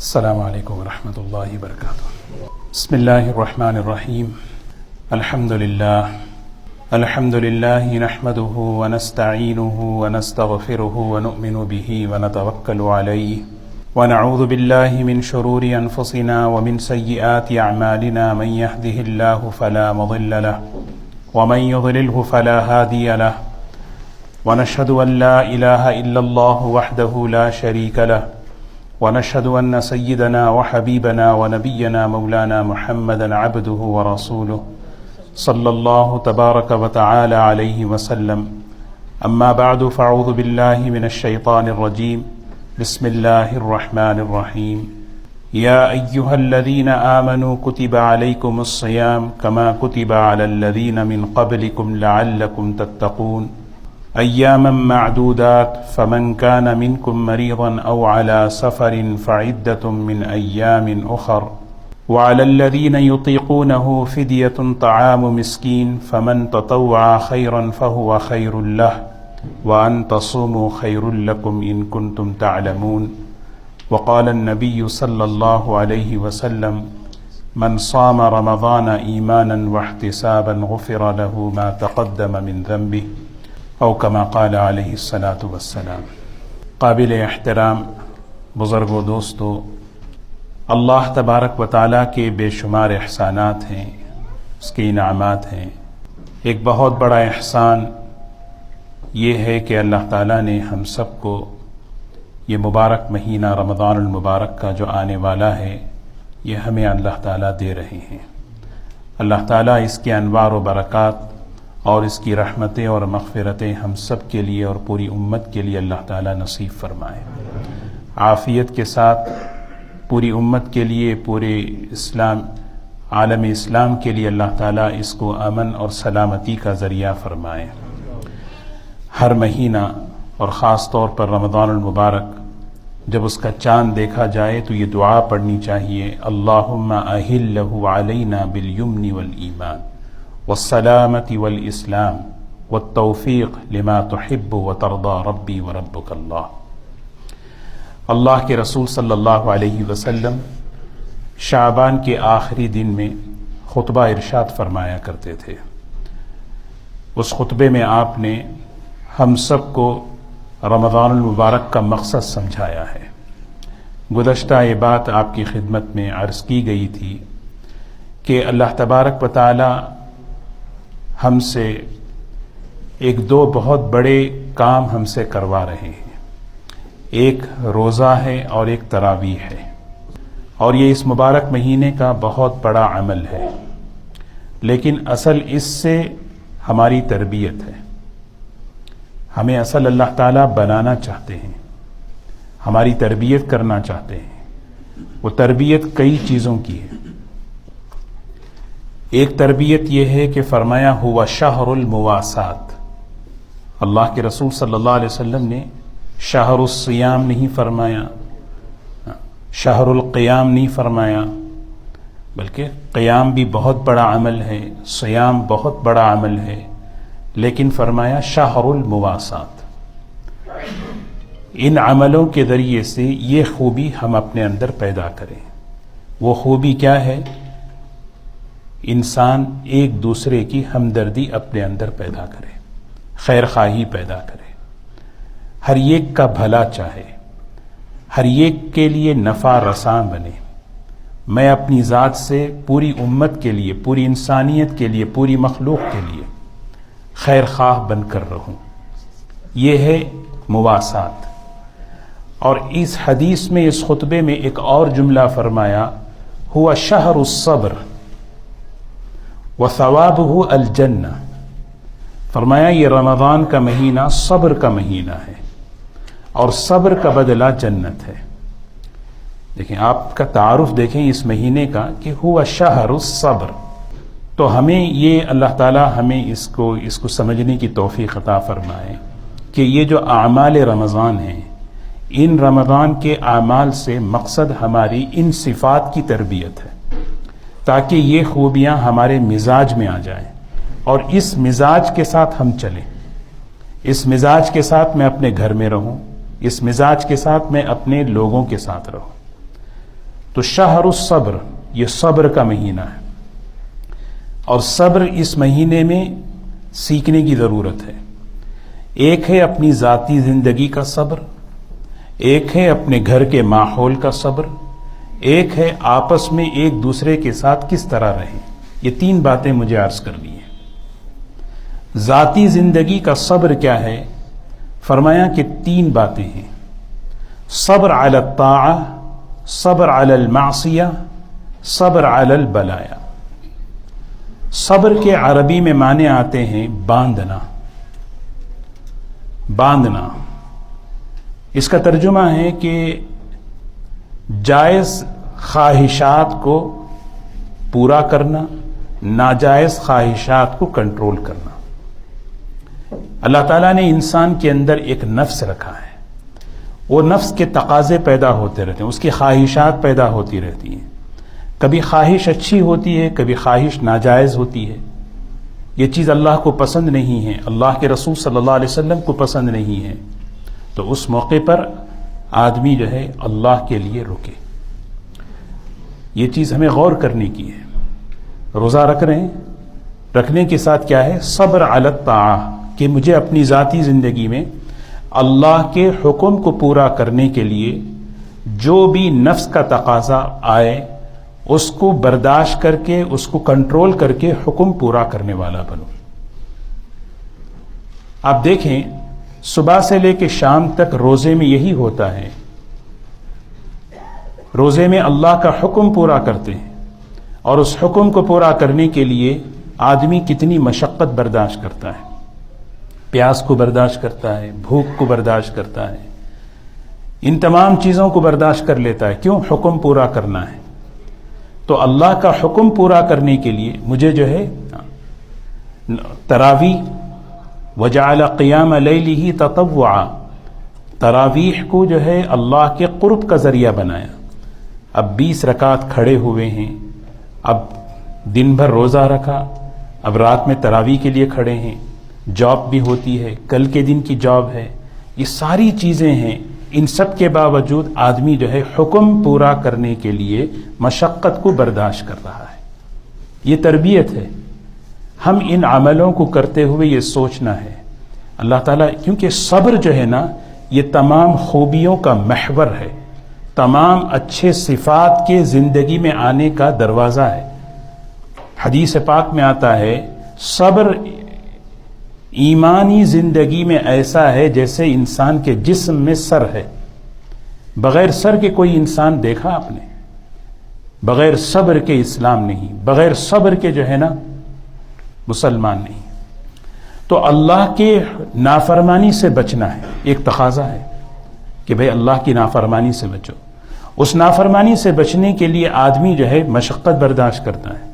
السلام علیکم ورحمۃ اللہ وبرکاتہ۔ بسم اللہ الرحمن الرحیم۔ الحمد للہ نحمده ونستعینه ونستغفره ونؤمن به ونتوکل علیہ ونعوذ باللہ من شرور انفسنا ومن سیئات اعمالنا من يهده اللہ فلا مضل له ومن يضلله فلا هادی له ونشهد ان لا الہ الا اللہ وحده لا شریک له ونشهد أن سيدنا وحبيبنا ونبينا مولانا محمدا عبده ورسوله صلى الله تبارك وتعالى عليه وسلم. أما بعد فأعوذ بالله من الشيطان الرجيم. بسم الله الرحمن الرحيم. يا أيها الذين آمنوا كتب عليكم الصيام كما كتب على الذين من قبلكم لعلكم تتقون أياما معدودات فمن كان منكم مريضا أو على سفر فعدة من أيام أخر وعلى الذين يطيقونه فدية طعام مسكين فمن تطوع خيرا فهو خير له وأن تصوموا خير لكم إن كنتم تعلمون. وقال النبي صلى الله عليه وسلم من صام رمضان إيمانا واحتسابا غفر له ما تقدم من ذنبه او کما قال علیہ الصلاۃ والسلام. قابل احترام بزرگوں، دوستو، اللہ تبارک و تعالیٰ کے بے شمار احسانات ہیں، اس کے انعامات ہیں. ایک بہت بڑا احسان یہ ہے کہ اللہ تعالیٰ نے ہم سب کو یہ مبارک مہینہ رمضان المبارک کا جو آنے والا ہے یہ ہمیں اللہ تعالیٰ دے رہے ہیں. اللہ تعالیٰ اس کے انوار و برکات اور اس کی رحمتیں اور مغفرتیں ہم سب کے لیے اور پوری امت کے لیے اللہ تعالیٰ نصیب فرمائے. عافیت کے ساتھ پوری امت کے لیے، پورے عالم اسلام کے لیے اللہ تعالیٰ اس کو امن اور سلامتی کا ذریعہ فرمائے. ہر مہینہ اور خاص طور پر رمضان المبارک جب اس کا چاند دیکھا جائے تو یہ دعا پڑھنی چاہیے: اللہم اہلہ علینا بالیمن والایمان والسلامة والإسلام والتوفیق لما تحب وترضى ربی وربک اللہ. اللہ کے رسول صلی اللہ علیہ وسلم شعبان کے آخری دن میں خطبہ ارشاد فرمایا کرتے تھے. اس خطبے میں آپ نے ہم سب کو رمضان المبارک کا مقصد سمجھایا ہے. گزشتہ یہ بات آپ کی خدمت میں عرض کی گئی تھی کہ اللہ تبارک و تعالی ہم سے دو بہت بڑے کام ہم سے کروا رہے ہیں. ایک روزہ ہے اور ایک تراویح ہے، اور یہ اس مبارک مہینے کا بہت بڑا عمل ہے. لیکن اصل اس سے ہماری تربیت ہے. ہمیں اصل اللہ تعالیٰ بنانا چاہتے ہیں، ہماری تربیت کرنا چاہتے ہیں. وہ تربیت کئی چیزوں کی ہے. ایک تربیت یہ ہے کہ فرمایا ہوا شہر المواسات. اللہ کے رسول صلی اللہ علیہ وسلم نے شہر الصیام نہیں فرمایا، شہر القیام نہیں فرمایا، بلکہ قیام بھی بہت بڑا عمل ہے، صیام بہت بڑا عمل ہے، لیکن فرمایا شہر المواسات. ان عملوں کے ذریعے سے یہ خوبی ہم اپنے اندر پیدا کریں. وہ خوبی کیا ہے؟ انسان ایک دوسرے کی ہمدردی اپنے اندر پیدا کرے، خیر خواہی پیدا کرے، ہر ایک کا بھلا چاہے، ہر ایک کے لیے نفع رساں بنے. میں اپنی ذات سے پوری امت کے لیے، پوری انسانیت کے لیے، پوری مخلوق کے لیے خیر خواہ بن کر رہوں. یہ ہے مواسات. اور اس حدیث میں، اس خطبے میں ایک اور جملہ فرمایا: ہوا شہر الصبر وثوابہ الجنہ. فرمایا یہ رمضان کا مہینہ صبر کا مہینہ ہے، اور صبر کا بدلہ جنت ہے. دیکھیں، آپ کا تعارف دیکھیں اس مہینے کا کہ ہوا شہر الصبر. تو ہمیں یہ اللہ تعالی ہمیں اس کو سمجھنے کی توفیق عطا فرمائے کہ یہ جو اعمال رمضان ہیں، ان رمضان کے اعمال سے مقصد ہماری ان صفات کی تربیت ہے، تاکہ یہ خوبیاں ہمارے مزاج میں آ جائیں اور اس مزاج کے ساتھ ہم چلیں. اس مزاج کے ساتھ میں اپنے گھر میں رہوں، اس مزاج کے ساتھ میں اپنے لوگوں کے ساتھ رہوں. تو شہر الصبر، یہ صبر کا مہینہ ہے، اور صبر اس مہینے میں سیکھنے کی ضرورت ہے۔ ایک ہے اپنی ذاتی زندگی کا صبر، ایک ہے اپنے گھر کے ماحول کا صبر، ایک ہے آپس میں ایک دوسرے کے ساتھ کس طرح رہیں۔ یہ 3 باتیں مجھے عرض کرنی ہیں۔ ذاتی زندگی کا صبر کیا ہے؟ فرمایا کہ 3 باتیں ہیں: صبر علی الطاعہ، صبر علی المعصیہ، صبر علی البلایا۔ صبر کے عربی میں معنی آتے ہیں باندھنا، باندھنا۔ اس کا ترجمہ ہے کہ جائز خواہشات کو پورا کرنا، ناجائز خواہشات کو کنٹرول کرنا۔ اللہ تعالیٰ نے انسان کے اندر ایک نفس رکھا ہے، وہ نفس کے تقاضے پیدا ہوتے رہتے ہیں، اس کی خواہشات پیدا ہوتی رہتی ہیں۔ کبھی خواہش اچھی ہوتی ہے، کبھی خواہش ناجائز ہوتی ہے۔ یہ چیز اللہ کو پسند نہیں ہے، اللہ کے رسول صلی اللہ علیہ وسلم کو پسند نہیں ہے، تو اس موقع پر آدمی جو ہے اللہ کے لیے رکے۔ یہ چیز ہمیں غور کرنے کی ہے۔ روزہ رکھ رہے ہیں، رکھنے کے ساتھ کیا ہے؟ صبر علی الطاعہ، کہ مجھے اپنی ذاتی زندگی میں اللہ کے حکم کو پورا کرنے کے لیے جو بھی نفس کا تقاضا آئے اس کو برداشت کر کے، اس کو کنٹرول کر کے حکم پورا کرنے والا بنوں۔ آپ دیکھیں صبح سے لے کے شام تک روزے میں یہی ہوتا ہے۔ روزے میں اللہ کا حکم پورا کرتے ہیں، اور اس حکم کو پورا کرنے کے لیے آدمی کتنی مشقت برداشت کرتا ہے، پیاس کو برداشت کرتا ہے، بھوک کو برداشت کرتا ہے، ان تمام چیزوں کو برداشت کر لیتا ہے۔ کیوں؟ حکم پورا کرنا ہے۔ تو اللہ کا حکم پورا کرنے کے لیے مجھے جو ہے تراویح، وجعل قیام لیلہ تطوعا، تراویح کو جو ہے اللہ کے قرب کا ذریعہ بنایا۔ اب 20 رکعت کھڑے ہوئے ہیں، اب دن بھر روزہ رکھا، اب رات میں تراویح کے لیے کھڑے ہیں، جاب بھی ہوتی ہے، کل کے دن کی جاب ہے، یہ ساری چیزیں ہیں۔ ان سب کے باوجود آدمی جو ہے حکم پورا کرنے کے لیے مشقت کو برداشت کر رہا ہے۔ یہ تربیت ہے۔ ہم ان عملوں کو کرتے ہوئے یہ سوچنا ہے اللہ تعالیٰ، کیونکہ صبر جو ہے نا یہ تمام خوبیوں کا محور ہے، تمام اچھے صفات کے زندگی میں آنے کا دروازہ ہے۔ حدیث پاک میں آتا ہے صبر ایمانی زندگی میں ایسا ہے جیسے انسان کے جسم میں سر ہے۔ بغیر سر کے کوئی انسان دیکھا آپ نے؟ بغیر صبر کے اسلام نہیں، بغیر صبر کے جو ہے نا مسلمان نہیں۔ تو اللہ کے نافرمانی سے بچنا ہے، ایک تقاضا ہے کہ بھئی اللہ کی نافرمانی سے بچو۔ اس نافرمانی سے بچنے کے لیے آدمی جو ہے مشقت برداشت کرتا ہے،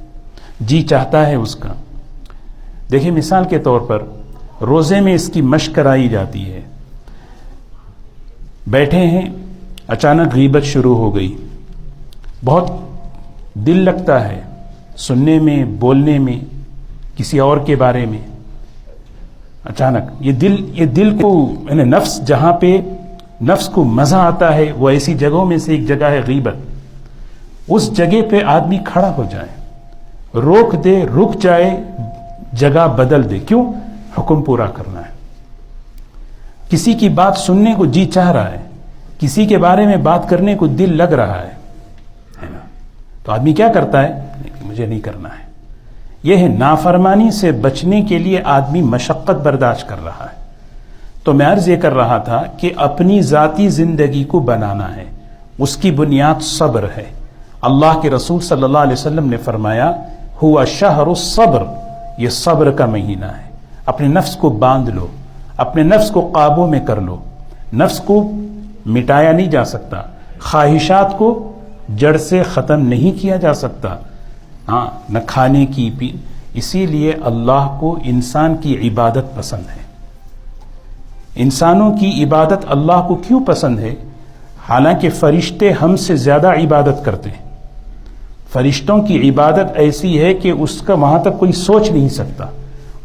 جی چاہتا ہے اس کا۔ دیکھیں مثال کے طور پر روزے میں اس کی مشق کرائی جاتی ہے۔ بیٹھے ہیں، اچانک غیبت شروع ہو گئی، بہت دل لگتا ہے سننے میں، بولنے میں، کسی اور کے بارے میں۔ اچانک یہ دل کو یعنی نفس، جہاں پہ نفس کو مزہ آتا ہے وہ ایسی جگہوں میں سے ایک جگہ ہے غیبت۔ اس جگہ پہ آدمی کھڑا ہو جائے، روک دے، رک جائے، جگہ بدل دے۔ کیوں؟ حکم پورا کرنا ہے۔ کسی کی بات سننے کو جی چاہ رہا ہے، کسی کے بارے میں بات کرنے کو دل لگ رہا ہے نا؟ تو آدمی کیا کرتا ہے؟ مجھے نہیں کرنا ہے۔ یہ ہے نافرمانی سے بچنے کے لیے آدمی مشقت برداشت کر رہا ہے۔ تو میں عرض یہ کر رہا تھا کہ اپنی ذاتی زندگی کو بنانا ہے، اس کی بنیاد صبر ہے۔ اللہ کے رسول صلی اللہ علیہ وسلم نے فرمایا ہوا شہر الصبر، یہ صبر کا مہینہ ہے۔ اپنے نفس کو باندھ لو، اپنے نفس کو قابو میں کر لو۔ نفس کو مٹایا نہیں جا سکتا، خواہشات کو جڑ سے ختم نہیں کیا جا سکتا، ہاں نہ کھانے کی پی۔ اسی لیے اللہ کو انسان کی عبادت پسند ہے۔ انسانوں کی عبادت اللہ کو کیوں پسند ہے؟ حالانکہ فرشتے ہم سے زیادہ عبادت کرتے ہیں۔ فرشتوں کی عبادت ایسی ہے کہ اس کا وہاں تک کوئی سوچ نہیں سکتا۔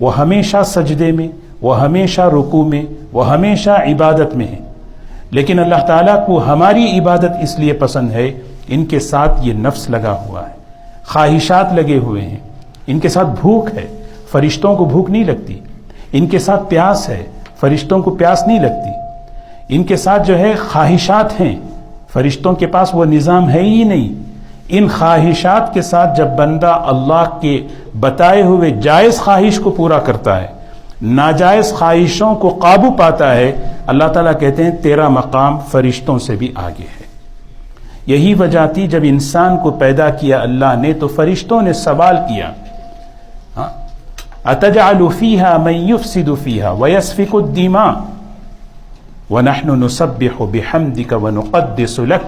وہ ہمیشہ سجدے میں، وہ ہمیشہ رکوع میں، وہ ہمیشہ عبادت میں ہے۔ لیکن اللہ تعالیٰ کو ہماری عبادت اس لیے پسند ہے ان کے ساتھ یہ نفس لگا ہوا ہے، خواہشات لگے ہوئے ہیں، ان کے ساتھ بھوک ہے، فرشتوں کو بھوک نہیں لگتی، ان کے ساتھ پیاس ہے، فرشتوں کو پیاس نہیں لگتی، ان کے ساتھ جو ہے خواہشات ہیں، فرشتوں کے پاس وہ نظام ہے ہی نہیں۔ ان خواہشات کے ساتھ جب بندہ اللہ کے بتائے ہوئے جائز خواہش کو پورا کرتا ہے، ناجائز خواہشوں کو قابو پاتا ہے، اللہ تعالیٰ کہتے ہیں تیرا مقام فرشتوں سے بھی آگے ہے۔ یہی وجہ تھی جب انسان کو پیدا کیا اللہ نے تو فرشتوں نے سوال کیا، أَتَجْعَلُ فِيهَا مَن يُفْسِدُ فِيهَا وَيَسْفِكُ الدِّمَاءَ وَنَحْنُ نُسَبِّحُ بِحَمْدِكَ وَنُقَدِّسُ لَكَ۔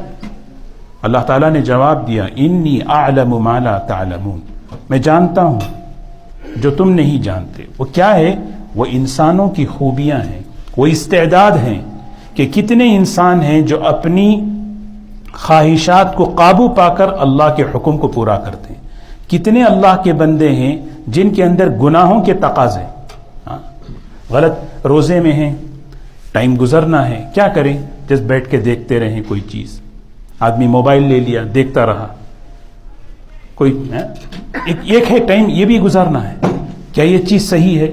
اللہ تعالیٰ نے جواب دیا، انی اعلم ما لا تعلمون، میں جانتا ہوں جو تم نہیں جانتے۔ وہ کیا ہے؟ وہ انسانوں کی خوبیاں ہیں، وہ استعداد ہیں کہ کتنے انسان ہیں جو اپنی خواہشات کو قابو پا کر اللہ کے حکم کو پورا کرتے ہیں، کتنے اللہ کے بندے ہیں جن کے اندر گناہوں کے تقاضے، غلط روزے میں ہیں، ٹائم گزرنا ہے، کیا کریں؟ جس بیٹھ کے دیکھتے رہیں کوئی چیز، آدمی موبائل لے لیا دیکھتا رہا، کوئی ایک ہے ٹائم یہ بھی گزارنا ہے، کیا یہ چیز صحیح ہے؟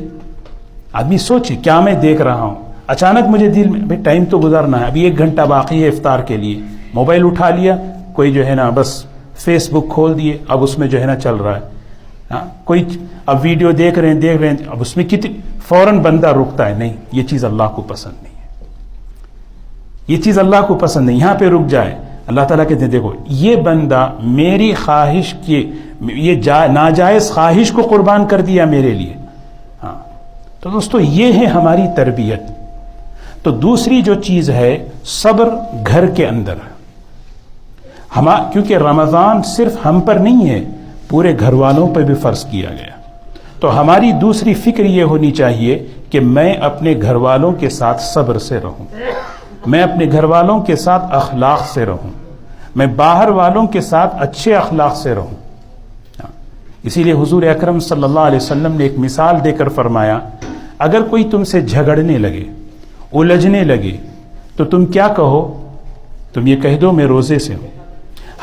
آدمی سوچے کیا میں دیکھ رہا ہوں، اچانک مجھے دل میں بھائی ٹائم تو گزارنا ہے، ابھی 1 گھنٹہ باقی ہے افطار کے لیے، موبائل اٹھا لیا، کوئی جو ہے نا بس فیس بک کھول دیے، اب اس میں جو ہے نا چل رہا ہے، کوئی اب ویڈیو دیکھ رہے ہیں، اب اس میں کتنی فوراً بندہ رکتا ہے، نہیں یہ چیز اللہ کو پسند نہیں ہے، یہ چیز اللہ کو پسند نہیں، یہاں پہ رک جائے۔ اللہ تعالیٰ کہتے ہیں دیکھو یہ بندہ میری خواہش کی یہ ناجائز خواہش کو قربان کر دیا میرے لیے۔ تو دوستو یہ ہے ہماری تربیت۔ تو دوسری جو چیز ہے صبر گھر کے اندر، کیونکہ رمضان صرف ہم پر نہیں ہے، پورے گھر والوں پہ بھی فرض کیا گیا، تو ہماری دوسری فکر یہ ہونی چاہیے کہ میں اپنے گھر والوں کے ساتھ صبر سے رہوں، میں اپنے گھر والوں کے ساتھ اخلاق سے رہوں، میں باہر والوں کے ساتھ اچھے اخلاق سے رہوں۔ اسی لیے حضور اکرم صلی اللہ علیہ وسلم نے ایک مثال دے کر فرمایا، اگر کوئی تم سے جھگڑنے لگے، الجھنے لگے، تو تم کیا کہو؟ تم یہ کہہ دو میں روزے سے ہوں۔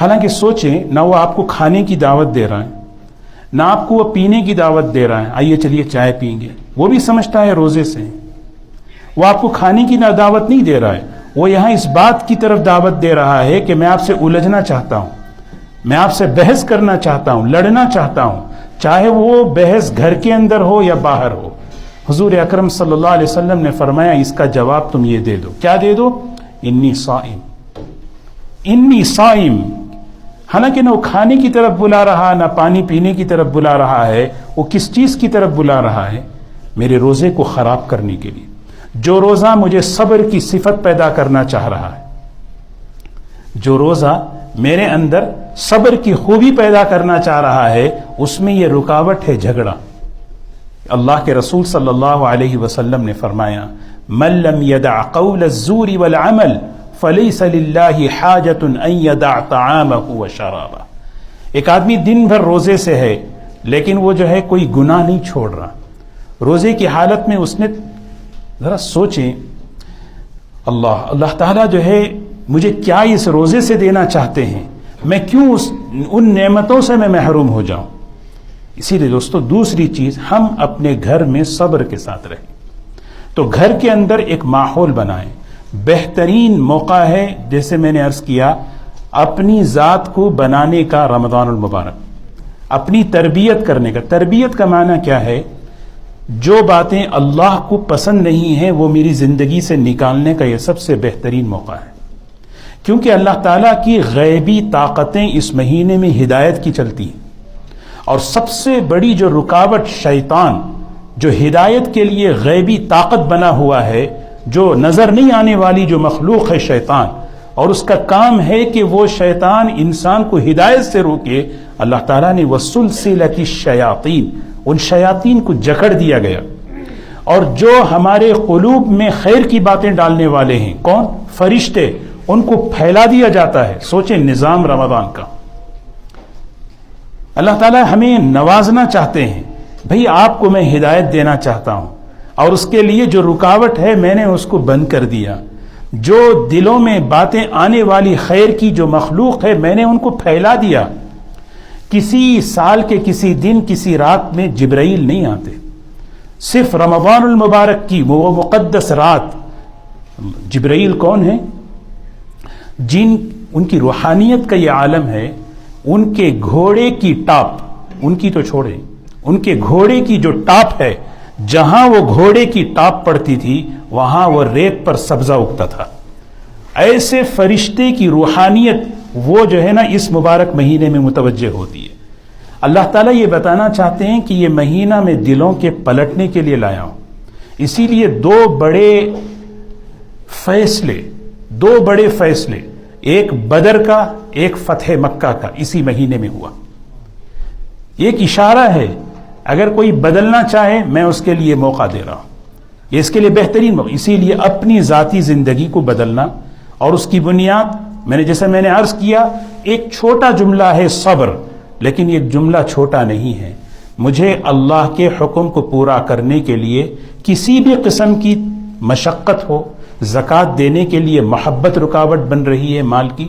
حالانکہ سوچیں، نہ وہ آپ کو کھانے کی دعوت دے رہا ہے، نہ آپ کو وہ پینے کی دعوت دے رہا ہے، آئیے چلیے چائے پئیں گے، وہ بھی سمجھتا ہے روزے سے ہیں۔ وہ آپ کو کھانے کی نہ دعوت نہیں دے رہا ہے، وہ یہاں اس بات کی طرف دعوت دے رہا ہے کہ میں آپ سے الجھنا چاہتا ہوں، میں آپ سے بحث کرنا چاہتا ہوں، لڑنا چاہتا ہوں، چاہے وہ بحث گھر کے اندر ہو یا باہر ہو۔ حضور اکرم صلی اللہ علیہ وسلم نے فرمایا اس کا جواب تم یہ دے دو، کیا دے دو؟ انی صائم، انی صائم۔ حالانکہ نہ وہ کھانے کی طرف بلا رہا، نہ پانی پینے کی طرف بلا رہا ہے، وہ کس چیز کی طرف بلا رہا ہے؟ میرے روزے کو خراب کرنے کے لیے۔ جو روزہ مجھے صبر کی صفت پیدا کرنا چاہ رہا ہے، جو روزہ میرے اندر صبر کی خوبی پیدا کرنا چاہ رہا ہے، اس میں یہ رکاوٹ ہے جھگڑا۔ اللہ کے رسول صلی اللہ علیہ وسلم نے فرمایا، من لم يدع قول الزور والعمل فلیس للہ حاجۃ ان یدع طعامہ وشرابہ۔ ایک آدمی دن بھر روزے سے ہے لیکن وہ جو ہے کوئی گناہ نہیں چھوڑ رہا، روزے کی حالت میں اس نے، ذرا سوچیں اللہ تعالیٰ جو ہے مجھے کیا اس روزے سے دینا چاہتے ہیں، میں کیوں ان نعمتوں سے میں محروم ہو جاؤں۔ اسی لیے دوستو دوسری چیز، ہم اپنے گھر میں صبر کے ساتھ رہیں، تو گھر کے اندر ایک ماحول بنائیں۔ بہترین موقع ہے، جیسے میں نے عرض کیا، اپنی ذات کو بنانے کا رمضان المبارک، اپنی تربیت کرنے کا۔ تربیت کا معنی کیا ہے؟ جو باتیں اللہ کو پسند نہیں ہیں وہ میری زندگی سے نکالنے کا یہ سب سے بہترین موقع ہے، کیونکہ اللہ تعالیٰ کی غیبی طاقتیں اس مہینے میں ہدایت کی چلتی ہیں، اور سب سے بڑی جو رکاوٹ شیطان، جو ہدایت کے لیے غیبی طاقت بنا ہوا ہے، جو نظر نہیں آنے والی جو مخلوق ہے شیطان، اور اس کا کام ہے کہ وہ شیطان انسان کو ہدایت سے روکے۔ اللہ تعالیٰ نے وَسُلْسِلَةِ الشَّيَاطِينَ، ان شیاطین کو جکڑ دیا گیا، اور جو ہمارے قلوب میں خیر کی باتیں ڈالنے والے ہیں، کون؟ فرشتے، ان کو پھیلا دیا جاتا ہے۔ سوچیں نظام رمضان کا، اللہ تعالیٰ ہمیں نوازنا چاہتے ہیں، بھئی آپ کو میں ہدایت دینا چاہتا ہوں، اور اس کے لیے جو رکاوٹ ہے میں نے اس کو بند کر دیا۔ جو دلوں میں باتیں آنے والی خیر کی جو مخلوق ہے میں نے ان کو پھیلا دیا. کسی سال کے کسی دن کسی رات میں جبرائیل نہیں آتے، صرف رمضان المبارک کی وہ مقدس رات. جبرائیل کون ہے؟ ان کی روحانیت کا یہ عالم ہے. ان کے گھوڑے کی ٹاپ، ان کی تو چھوڑے، ان کے گھوڑے کی جو ٹاپ ہے، جہاں وہ گھوڑے کی ٹاپ پڑتی تھی وہاں وہ ریت پر سبزہ اگتا تھا. ایسے فرشتے کی روحانیت وہ جو ہے نا اس مبارک مہینے میں متوجہ ہوتی ہے. اللہ تعالیٰ یہ بتانا چاہتے ہیں کہ یہ مہینہ میں دلوں کے پلٹنے کے لیے لایا ہوں. اسی لیے دو بڑے فیصلے، ایک بدر کا، ایک فتح مکہ کا اسی مہینے میں ہوا. ایک اشارہ ہے، اگر کوئی بدلنا چاہے میں اس کے لیے موقع دے رہا ہوں. یہ اس کے لیے بہترین موقع. اسی لیے اپنی ذاتی زندگی کو بدلنا، اور اس کی بنیاد جیسے میں نے عرض کیا، ایک چھوٹا جملہ ہے صبر، لیکن یہ جملہ چھوٹا نہیں ہے. مجھے اللہ کے حکم کو پورا کرنے کے لیے کسی بھی قسم کی مشقت ہو، زکوٰۃ دینے کے لیے محبت رکاوٹ بن رہی ہے مال کی،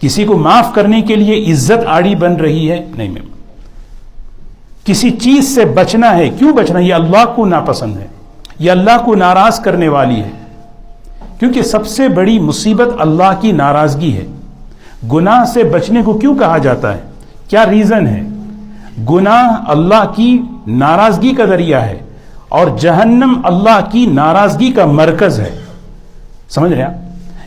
کسی کو معاف کرنے کے لیے عزت آڑی بن رہی ہے، نہیں، میں کسی چیز سے بچنا ہے. کیوں بچنا؟ یہ اللہ کو ناپسند ہے، یہ اللہ کو ناراض کرنے والی ہے. کیونکہ سب سے بڑی مصیبت اللہ کی ناراضگی ہے. گناہ سے بچنے کو کیوں کہا جاتا ہے؟ کیا ریزن ہے؟ گناہ اللہ کی ناراضگی کا ذریعہ ہے، اور جہنم اللہ کی ناراضگی کا مرکز ہے. سمجھ رہے ہیں؟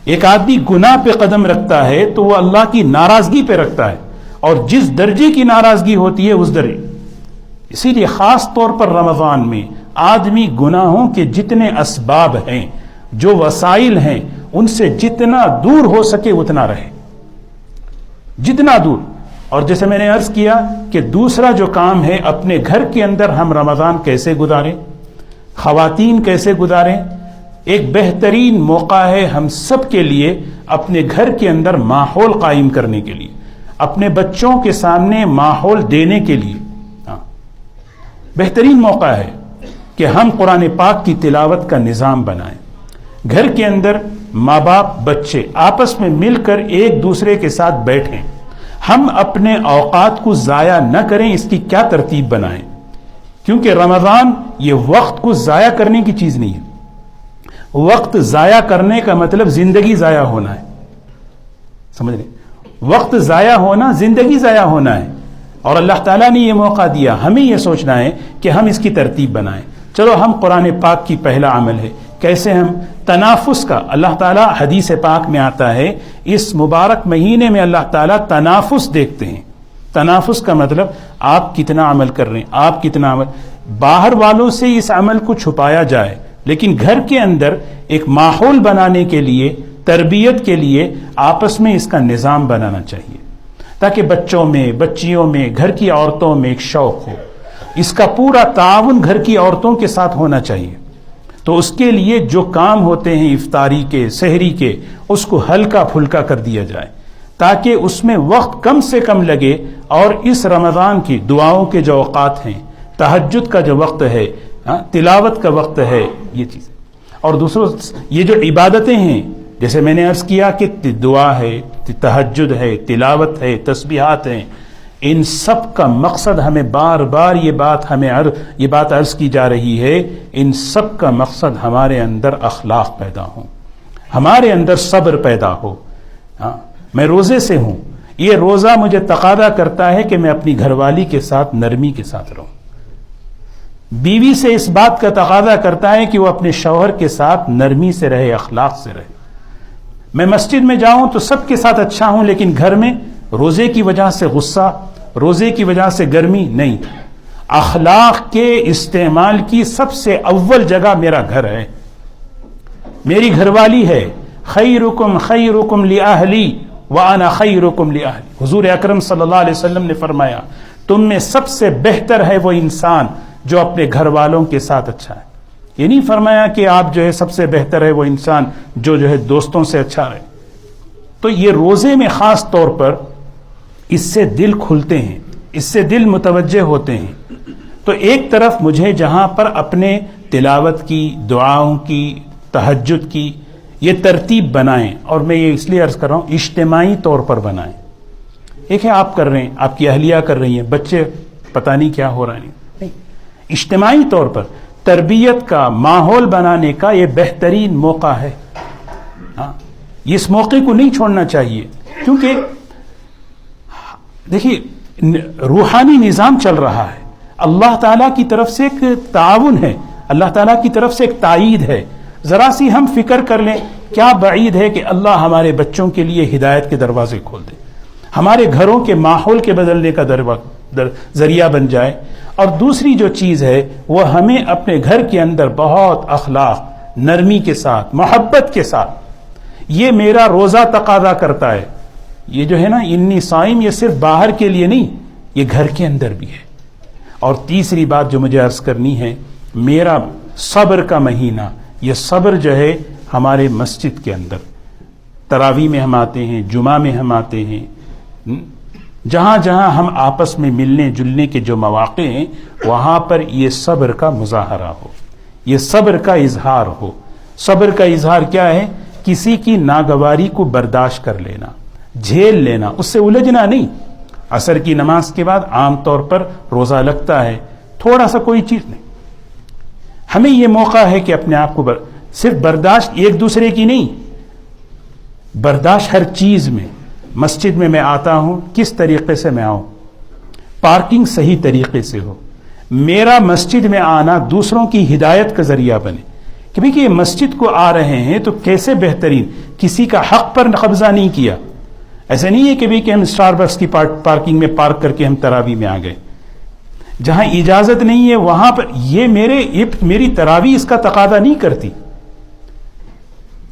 ایک آدمی گناہ پہ قدم رکھتا ہے تو وہ اللہ کی ناراضگی پہ رکھتا ہے، اور جس درجے کی ناراضگی ہوتی ہے اس درجے. اسی لیے خاص طور پر رمضان میں آدمی گناہوں کے جتنے اسباب ہیں، جو وسائل ہیں، ان سے جتنا دور ہو سکے اتنا رہے، جتنا دور. اور جیسے میں نے عرض کیا کہ دوسرا جو کام ہے، اپنے گھر کے اندر ہم رمضان کیسے گزاریں، خواتین کیسے گزاریں. ایک بہترین موقع ہے ہم سب کے لیے اپنے گھر کے اندر ماحول قائم کرنے کے لیے، اپنے بچوں کے سامنے ماحول دینے کے لیے. بہترین موقع ہے کہ ہم قرآن پاک کی تلاوت کا نظام بنائیں. گھر کے اندر ماں باپ بچے آپس میں مل کر ایک دوسرے کے ساتھ بیٹھیں. ہم اپنے اوقات کو ضائع نہ کریں، اس کی کیا ترتیب بنائیں. کیونکہ رمضان یہ وقت کو ضائع کرنے کی چیز نہیں ہے. وقت ضائع کرنے کا مطلب زندگی ضائع ہونا ہے. سمجھ رہے؟ وقت ضائع ہونا زندگی ضائع ہونا ہے. اور اللہ تعالیٰ نے یہ موقع دیا، ہمیں یہ سوچنا ہے کہ ہم اس کی ترتیب بنائیں. چلو ہم قرآن پاک کی پہلا عمل ہے کیسے ہم تنافس کا، اللہ تعالیٰ حدیث پاک میں آتا ہے اس مبارک مہینے میں اللہ تعالیٰ تنافس دیکھتے ہیں. تنافس کا مطلب آپ کتنا عمل کر رہے ہیں، آپ کتنا عمل. باہر والوں سے اس عمل کو چھپایا جائے، لیکن گھر کے اندر ایک ماحول بنانے کے لیے، تربیت کے لیے آپس میں اس کا نظام بنانا چاہیے، تاکہ بچوں میں، بچیوں میں، گھر کی عورتوں میں ایک شوق ہو. اس کا پورا تعاون گھر کی عورتوں کے ساتھ ہونا چاہیے. تو اس کے لیے جو کام ہوتے ہیں افطاری کے، سحری کے، اس کو ہلکا پھلکا کر دیا جائے، تاکہ اس میں وقت کم سے کم لگے. اور اس رمضان کی دعاؤں کے جو اوقات ہیں، تہجد کا جو وقت ہے، تلاوت کا وقت ہے، یہ چیز. اور دوسروں یہ جو عبادتیں ہیں، جیسے میں نے عرض کیا کہ دعا ہے، تہجد ہے، تلاوت ہے، تسبیحات ہیں، ان سب کا مقصد ہمیں بار بار یہ بات عرض کی جا رہی ہے، ان سب کا مقصد ہمارے اندر اخلاق پیدا ہوں، ہمارے اندر صبر پیدا ہو. میں روزے سے ہوں، یہ روزہ مجھے تقاضا کرتا ہے کہ میں اپنی گھر والی کے ساتھ نرمی کے ساتھ رہوں. بیوی سے اس بات کا تقاضا کرتا ہے کہ وہ اپنے شوہر کے ساتھ نرمی سے رہے، اخلاق سے رہے. میں مسجد میں جاؤں تو سب کے ساتھ اچھا ہوں، لیکن گھر میں روزے کی وجہ سے غصہ، روزے کی وجہ سے گرمی نہیں. اخلاق کے استعمال کی سب سے اول جگہ میرا گھر ہے، میری گھر والی ہے. خیرکم خیرکم لأہلی وانا خیرکم لأہلی. حضور اکرم صلی اللہ علیہ وسلم نے فرمایا تم میں سب سے بہتر ہے وہ انسان جو اپنے گھر والوں کے ساتھ اچھا ہے. یہ نہیں فرمایا کہ آپ جو ہے سب سے بہتر ہے وہ انسان جو ہے دوستوں سے اچھا رہے. تو یہ روزے میں خاص طور پر اس سے دل کھلتے ہیں، اس سے دل متوجہ ہوتے ہیں. تو ایک طرف مجھے جہاں پر اپنے تلاوت کی، دعاؤں کی، تہجد کی، یہ ترتیب بنائیں، اور میں یہ اس لیے عرض کر رہا ہوں اجتماعی طور پر بنائیں۔ ایک ہے آپ کر رہے ہیں، آپ کی اہلیہ کر رہی ہیں، بچے پتہ نہیں کیا ہو رہا ہے، نہیں، اجتماعی طور پر تربیت کا ماحول بنانے کا یہ بہترین موقع ہے۔ اس موقع کو نہیں چھوڑنا چاہیے، کیونکہ دیکھیے روحانی نظام چل رہا ہے، اللہ تعالیٰ کی طرف سے ایک تعاون ہے، اللہ تعالیٰ کی طرف سے ایک تائید ہے۔ ذرا سی ہم فکر کر لیں، کیا بعید ہے کہ اللہ ہمارے بچوں کے لیے ہدایت کے دروازے کھول دے، ہمارے گھروں کے ماحول کے بدلنے کا ذریعہ بن جائے۔ اور دوسری جو چیز ہے وہ ہمیں اپنے گھر کے اندر بہت اخلاق، نرمی کے ساتھ، محبت کے ساتھ، یہ میرا روزہ تقاضا کرتا ہے، یہ جو ہے نا انی صائم، یہ صرف باہر کے لیے نہیں، یہ گھر کے اندر بھی ہے۔ اور تیسری بات جو مجھے عرض کرنی ہے، میرا صبر کا مہینہ، یہ صبر جو ہے ہمارے مسجد کے اندر، تراویح میں ہم آتے ہیں، جمعہ میں ہم آتے ہیں، جہاں جہاں ہم آپس میں ملنے جلنے کے جو مواقع ہیں وہاں پر یہ صبر کا مظاہرہ ہو، یہ صبر کا اظہار ہو۔ صبر کا اظہار کیا ہے؟ کسی کی ناگواری کو برداشت کر لینا، جھیل لینا، اس سے الجھنا نہیں۔ عصر کی نماز کے بعد عام طور پر روزہ لگتا ہے، تھوڑا سا کوئی چیز نہیں، ہمیں یہ موقع ہے کہ اپنے آپ کو صرف برداشت ایک دوسرے کی نہیں، برداشت ہر چیز میں۔ مسجد میں آتا ہوں، کس طریقے سے میں آؤں، پارکنگ صحیح طریقے سے ہو، میرا مسجد میں آنا دوسروں کی ہدایت کا ذریعہ بنے کہ بھئی کہ یہ مسجد کو آ رہے ہیں تو کیسے بہترین، کسی کا حق پر قبضہ نہیں کیا۔ ایسا نہیں ہے کہ بھئی کہ ہم اسٹار بکس کی پارکنگ میں پارک کر کے ہم تراویح میں آ گئے، جہاں اجازت نہیں ہے وہاں پر یہ میری تراویح اس کا تقاضا نہیں کرتی۔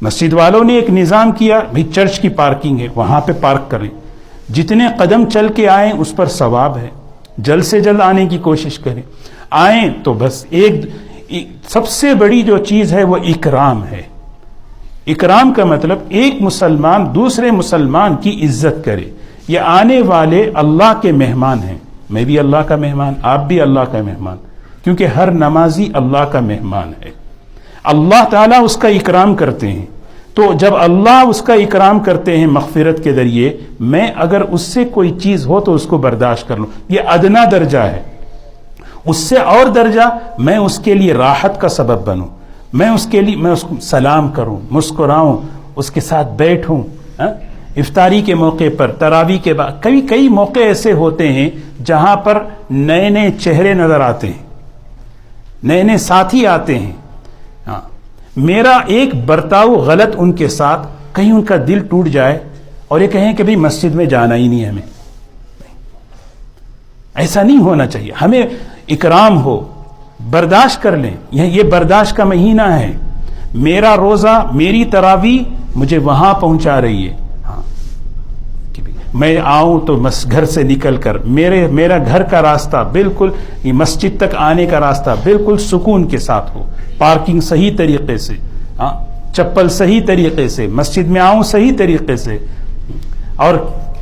مسجد والوں نے ایک نظام کیا، بھئی چرچ کی پارکنگ ہے وہاں پہ پارک کریں، جتنے قدم چل کے آئیں اس پر ثواب ہے، جلد سے جلد آنے کی کوشش کریں، آئیں تو بس سب سے بڑی جو چیز ہے وہ اکرام ہے۔ اکرام کا مطلب ایک مسلمان دوسرے مسلمان کی عزت کرے، یہ آنے والے اللہ کے مہمان ہیں، میں بھی اللہ کا مہمان، آپ بھی اللہ کا مہمان، کیونکہ ہر نمازی اللہ کا مہمان ہے، اللہ تعالیٰ اس کا اکرام کرتے ہیں۔ تو جب اللہ اس کا اکرام کرتے ہیں مغفرت کے ذریعے، میں اگر اس سے کوئی چیز ہو تو اس کو برداشت کر لوں، یہ ادنا درجہ ہے۔ اس سے اور درجہ، میں اس کے لیے راحت کا سبب بنوں، میں اس کو سلام کروں، مسکراؤں، اس کے ساتھ بیٹھوں۔ افطاری کے موقع پر، تراویح کے بعد، کئی موقع ایسے ہوتے ہیں جہاں پر نئے نئے چہرے نظر آتے ہیں، نئے نئے ساتھی آتے ہیں، میرا ایک برتاؤ غلط ان کے ساتھ، کہیں ان کا دل ٹوٹ جائے اور یہ کہیں کہ بھئی مسجد میں جانا ہی نہیں ہمیں، ایسا نہیں ہونا چاہیے۔ ہمیں اکرام ہو، برداشت کر لیں، یہ برداشت کا مہینہ ہے۔ میرا روزہ، میری تراویح مجھے وہاں پہنچا رہی ہے، میں آؤں تو گھر سے نکل کر میرا گھر کا راستہ بالکل مسجد تک آنے کا راستہ بالکل سکون کے ساتھ ہو، پارکنگ صحیح طریقے سے، چپل صحیح طریقے سے، مسجد میں آؤں صحیح طریقے سے، اور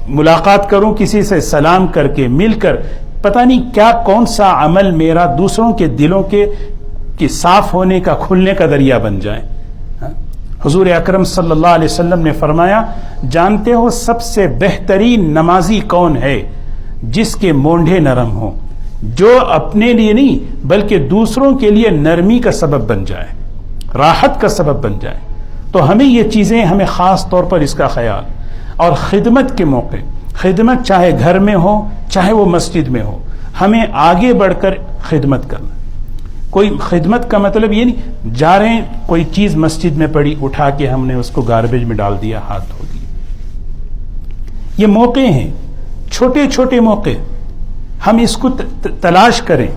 ملاقات کروں کسی سے سلام کر کے، مل کر، پتہ نہیں کیا کون سا عمل میرا دوسروں کے دلوں کے صاف ہونے کا، کھلنے کا ذریعہ بن جائے۔ حضور اکرم صلی اللہ علیہ وسلم نے فرمایا، جانتے ہو سب سے بہترین نمازی کون ہے؟ جس کے مونڈھے نرم ہوں، جو اپنے لیے نہیں بلکہ دوسروں کے لیے نرمی کا سبب بن جائے، راحت کا سبب بن جائے۔ تو ہمیں یہ چیزیں، ہمیں خاص طور پر اس کا خیال، اور خدمت کے موقع، خدمت چاہے گھر میں ہو چاہے وہ مسجد میں ہو، ہمیں آگے بڑھ کر خدمت کرنا۔ کوئی خدمت کا مطلب یہ نہیں جا رہے ہیں کوئی چیز مسجد میں پڑی، اٹھا کے ہم نے اس کو گاربیج میں ڈال دیا، ہاتھ دھو دیے۔ یہ موقع ہیں، چھوٹے چھوٹے موقع، ہم اس کو تلاش کریں۔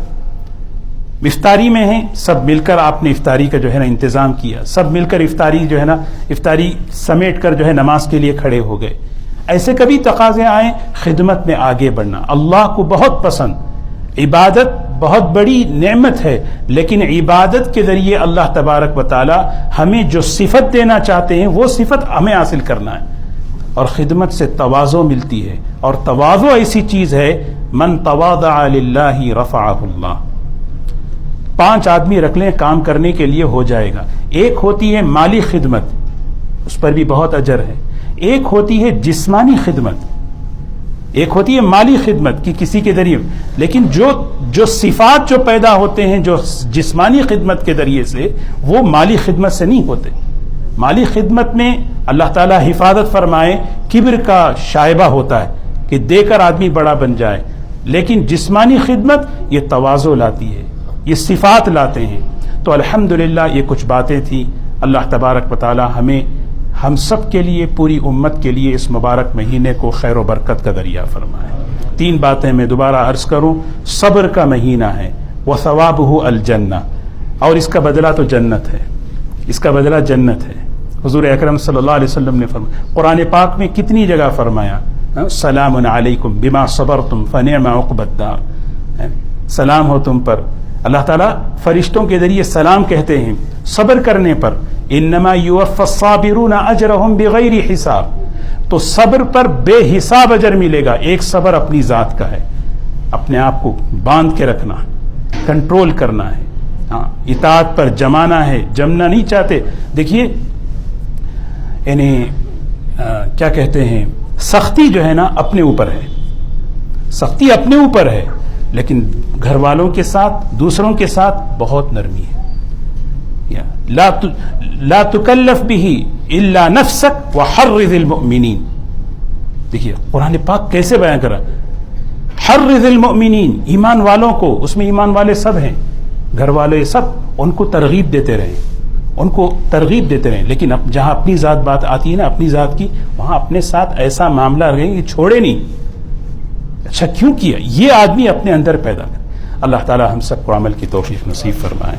افطاری میں ہیں، سب مل کر آپ نے افطاری کا جو ہے نا انتظام کیا، سب مل کر افطاری جو ہے نا، افطاری سمیٹ کر جو ہے نماز کے لیے کھڑے ہو گئے۔ ایسے کبھی تقاضے آئیں، خدمت میں آگے بڑھنا اللہ کو بہت پسند۔ عبادت بہت بڑی نعمت ہے، لیکن عبادت کے ذریعے اللہ تبارک و تعالی ہمیں جو صفت دینا چاہتے ہیں وہ صفت ہمیں حاصل کرنا ہے، اور خدمت سے تواضع ملتی ہے، اور تواضع ایسی چیز ہے، من تواضع للہ رفعہ اللہ۔ 5 آدمی رکھ لیں کام کرنے کے لیے ہو جائے گا. ایک ہوتی ہے مالی خدمت، اس پر بھی بہت اجر ہے. ایک ہوتی ہے جسمانی خدمت، ایک ہوتی ہے مالی خدمت کی کسی کے ذریعے. لیکن جو صفات جو پیدا ہوتے ہیں جو جسمانی خدمت کے ذریعے سے، وہ مالی خدمت سے نہیں ہوتے. مالی خدمت میں اللہ تعالیٰ حفاظت فرمائے کبر کا شائبہ ہوتا ہے کہ دے کر آدمی بڑا بن جائے. لیکن جسمانی خدمت یہ تواضع لاتی ہے، یہ صفات لاتے ہیں. تو الحمدللہ یہ کچھ باتیں تھیں. اللہ تبارک و تعالی ہم سب کے لیے، پوری امت کے لیے اس مبارک مہینے کو خیر و برکت کا ذریعہ فرمائے. 3 باتیں میں دوبارہ عرض کروں. صبر کا مہینہ ہے، وثوابہ الجنہ، اور اس کا بدلہ تو جنت ہے، اس کا بدلہ جنت ہے. حضور اکرم صلی اللہ علیہ وسلم نے فرمایا، قرآن پاک میں کتنی جگہ فرمایا سلام علیکم بما صبرتم فنعم عقبی الدار. سلام ہو تم پر. اللہ تعالیٰ فرشتوں کے ذریعے سلام کہتے ہیں صبر کرنے پر. انما یوفی الصابرون اجرہم بغیر حساب. تو صبر پر بے حساب اجر ملے گا. ایک صبر اپنی ذات کا ہے، اپنے آپ کو باندھ کے رکھنا، کنٹرول کرنا ہے، اطاعت پر جمانا ہے، جمنا نہیں چاہتے. دیکھیے یعنی کیا کہتے ہیں، سختی جو ہے نا اپنے اوپر ہے، سختی اپنے اوپر ہے، لیکن گھر والوں کے ساتھ، دوسروں کے ساتھ بہت نرمی ہے. لا تکلف به الا نفسك وحرض المؤمنین. دیکھیے قرآن پاک کیسے بیان کرا، حرض المؤمنین، ایمان والوں کو، اس میں ایمان والے سب ہیں، گھر والے سب، ان کو ترغیب دیتے رہیں، ان کو ترغیب دیتے رہیں. لیکن جہاں اپنی ذات بات آتی ہے نا، اپنی ذات کی، وہاں اپنے ساتھ ایسا معاملہ رہیں کہ چھوڑے نہیں. اچھا کیوں کیا؟ یہ آدمی اپنے اندر پیدا کر. اللہ تعالی ہم سب کو عمل کی توفیق نصیب فرمائے.